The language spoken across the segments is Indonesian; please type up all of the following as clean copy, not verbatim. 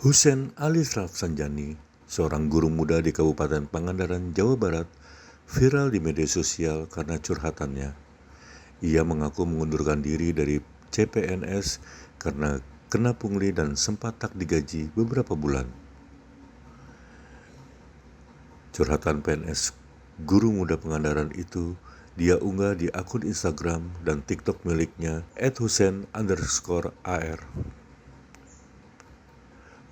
Husein Ali Rafsanjani, seorang guru muda di Kabupaten Pangandaran, Jawa Barat, viral di media sosial karena curhatannya. Ia mengaku mengundurkan diri dari CPNS karena kena pungli dan sempat tak digaji beberapa bulan. Curhatan PNS guru muda Pangandaran itu dia unggah di akun Instagram dan TikTok miliknya @husein_ar.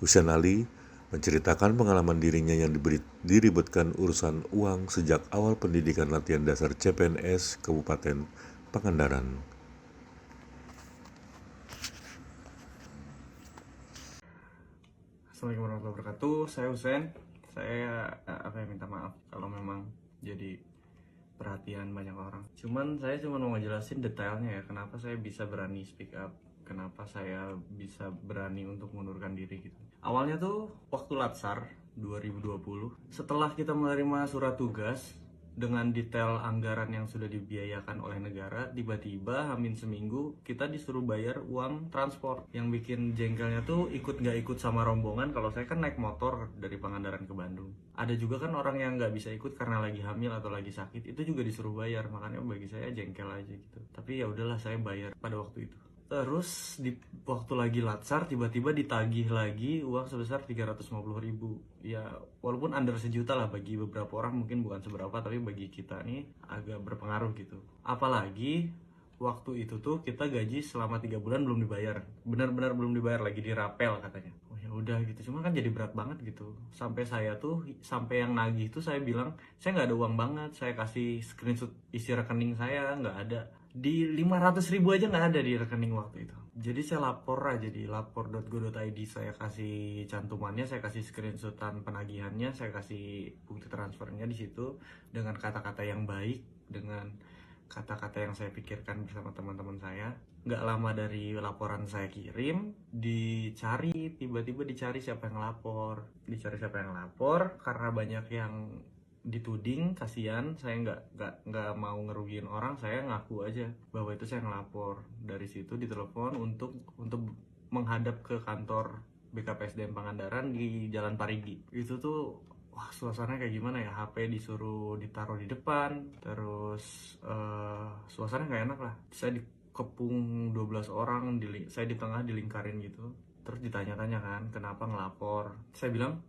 Husein Ali menceritakan pengalaman dirinya yang diribetkan urusan uang sejak awal pendidikan latihan dasar CPNS Kabupaten Pangandaran. Assalamualaikum warahmatullahi wabarakatuh. Saya Husein. Saya minta maaf kalau memang jadi perhatian banyak orang. Saya cuma mau ngejelasin detailnya ya, kenapa saya bisa berani speak up, kenapa saya bisa berani untuk mengundurkan diri gitu. Awalnya tuh waktu Latsar 2020, setelah kita menerima surat tugas dengan detail anggaran yang sudah dibiayakan oleh negara, tiba-tiba hamin seminggu kita disuruh bayar uang transport. Yang bikin jengkelnya tuh ikut nggak ikut sama rombongan. Kalau saya kan naik motor dari Pangandaran ke Bandung. Ada juga kan orang yang nggak bisa ikut karena lagi hamil atau lagi sakit, itu juga disuruh bayar. Makanya bagi saya jengkel aja gitu. Tapi ya udahlah, saya bayar pada waktu itu. Terus di waktu lagi Latsar tiba-tiba ditagih lagi uang sebesar 350.000. Ya walaupun under sejuta lah, bagi beberapa orang mungkin bukan seberapa, tapi bagi kita nih agak berpengaruh gitu. Apalagi waktu itu tuh kita gaji selama 3 bulan belum dibayar. Benar-benar belum dibayar, lagi dirapel katanya. Oh ya udah gitu. Cuma kan jadi berat banget gitu. Sampai yang nagih tuh saya bilang, saya nggak ada uang banget. Saya kasih screenshot isi rekening saya, nggak ada. Di 500.000 aja nggak ada di rekening waktu itu. Jadi saya lapor aja di lapor.go.id, saya kasih cantumannya, saya kasih screenshotan penagihannya, saya kasih bukti transfernya di situ dengan kata-kata yang baik, dengan kata-kata yang saya pikirkan bersama teman-teman saya. Nggak lama dari laporan saya kirim, tiba-tiba dicari siapa yang lapor, karena banyak yang dituding. Kasihan, saya nggak mau ngerugiin orang, saya ngaku aja bahwa itu saya ngelapor. Dari situ ditelepon untuk menghadap ke kantor BKPSDM Pangandaran di Jalan Parigi. Itu tuh wah, suasananya kayak gimana ya, HP disuruh ditaruh di depan, terus suasana nggak enak lah. Saya dikepung 12 orang, saya di tengah dilingkarin gitu. Terus ditanya-tanya kan kenapa ngelapor. Saya bilang,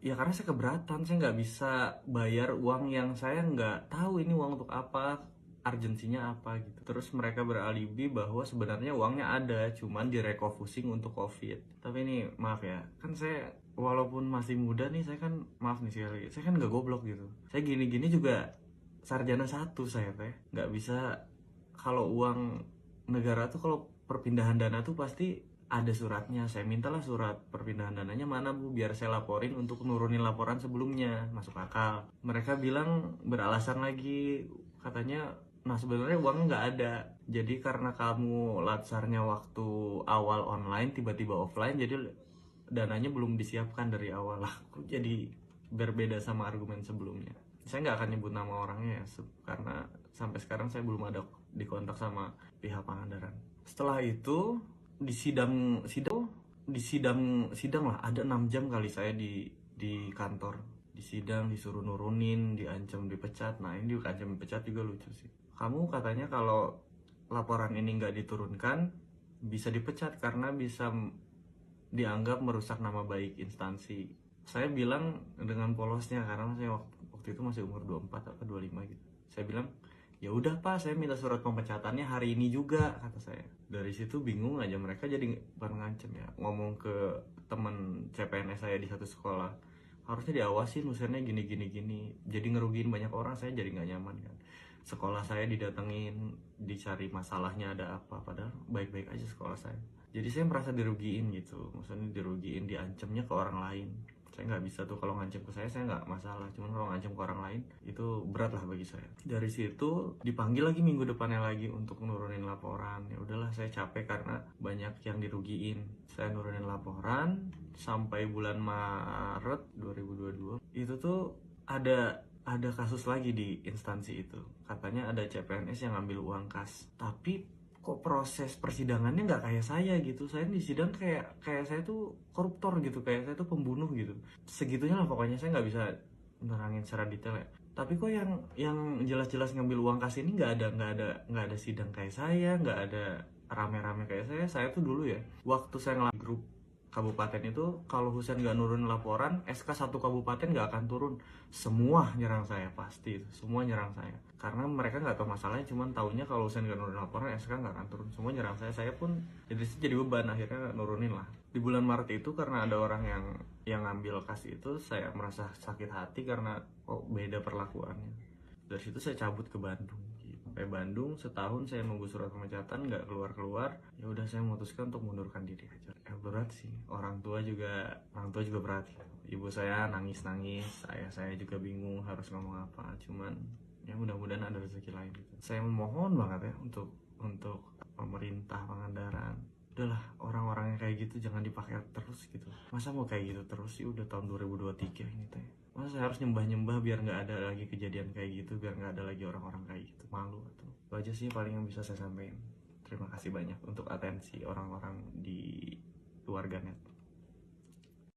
ya karena saya keberatan, saya nggak bisa bayar uang yang saya nggak tahu ini uang untuk apa, urgensinya apa gitu. Terus mereka beralibi bahwa sebenarnya uangnya ada, cuman direfocusing untuk COVID. Tapi ini maaf ya, kan saya walaupun masih muda nih, saya kan maaf nih sekali, saya kan nggak goblok gitu. Saya gini-gini juga sarjana satu saya teh, nggak bisa. Kalau uang negara tuh, kalau perpindahan dana tuh pasti ada suratnya. Saya mintalah surat perpindahan dananya, mana bu, biar saya laporin untuk nurunin laporan sebelumnya. Masuk akal. Mereka bilang beralasan lagi, katanya nah sebenarnya uangnya nggak ada, jadi karena kamu latsarnya waktu awal online tiba-tiba offline, jadi dananya belum disiapkan dari awal lah. Jadi berbeda sama argumen sebelumnya. Saya nggak akan nyebut nama orangnya ya, karena sampai sekarang saya belum ada dikontak sama pihak Pangandaran. Setelah itu di sidang lah, ada 6 jam kali saya di kantor, di sidang, disuruh nurunin, diancam dipecat. Nah ini diancam dipecat juga lucu sih. Kamu katanya kalau laporan ini nggak diturunkan bisa dipecat karena bisa dianggap merusak nama baik instansi. Saya bilang dengan polosnya, karena saya waktu itu masih umur 24 atau 25 gitu. Saya bilang, ya udah pak, saya minta surat pemecatannya hari ini juga, kata saya. Dari situ bingung aja mereka, jadi bukan ngancem ya, ngomong ke teman CPNS saya di satu sekolah, harusnya diawasin usernya gini, jadi ngerugiin banyak orang. Saya jadi nggak nyaman kan. Sekolah saya didatengin, dicari masalahnya ada apa, padahal baik-baik aja sekolah saya. Jadi saya merasa dirugiin gitu, maksudnya dirugiin, diancamnya ke orang lain. Saya nggak bisa tuh, kalau ngancam ke saya nggak masalah, cuman kalau ngancam ke orang lain itu berat lah bagi saya. Dari situ dipanggil lagi minggu depannya lagi untuk nurunin laporan. Ya udahlah, saya capek karena banyak yang dirugiin. Saya nurunin laporan sampai bulan Maret 2022. Itu tuh ada kasus lagi di instansi itu, katanya ada CPNS yang ngambil uang kas. Tapi kok proses persidangannya nggak kayak saya gitu. Saya di sidang kayak saya tuh koruptor gitu, kayak saya tuh pembunuh gitu. Segitunya lah pokoknya, saya nggak bisa nerangin secara detail ya. Tapi kok yang jelas-jelas ngambil uang kas ini nggak ada sidang kayak saya, nggak ada rame-rame kayak saya. Saya tuh dulu ya, waktu saya ngelamar grup kabupaten itu, kalau Husein nggak nurunin laporan, SK satu kabupaten nggak akan turun. Semua nyerang saya, pasti itu semua nyerang saya, karena mereka nggak tahu masalahnya, cuman taunya kalau Husein nggak nurunin laporan, SK nggak akan turun. Semua nyerang saya pun jadi beban, akhirnya nurunin lah. Di bulan Maret itu, karena ada orang yang ngambil kas itu, saya merasa sakit hati karena kok beda perlakuannya. Dari situ saya cabut ke Bandung. Sampai Bandung setahun saya nunggu surat pemecatan nggak keluar. Ya udah, saya memutuskan untuk mundurkan diri aja. Berat sih, orang tua juga berat. Ibu saya nangis, saya juga bingung harus ngomong apa. Cuman ya mudah-mudahan ada rezeki lain gitu. Saya memohon banget ya untuk pemerintah Pangandaran, udahlah, orang-orang yang kayak gitu jangan dipakai terus gitu. Masa mau kayak gitu terus sih, udah tahun 2023 ini teh. Masa saya harus nyembah-nyembah biar nggak ada lagi kejadian kayak gitu, biar nggak ada lagi orang-orang kayak gitu. Malu atau itu aja sih paling yang bisa saya sampaikan. Terima kasih banyak untuk atensi orang-orang di warganet.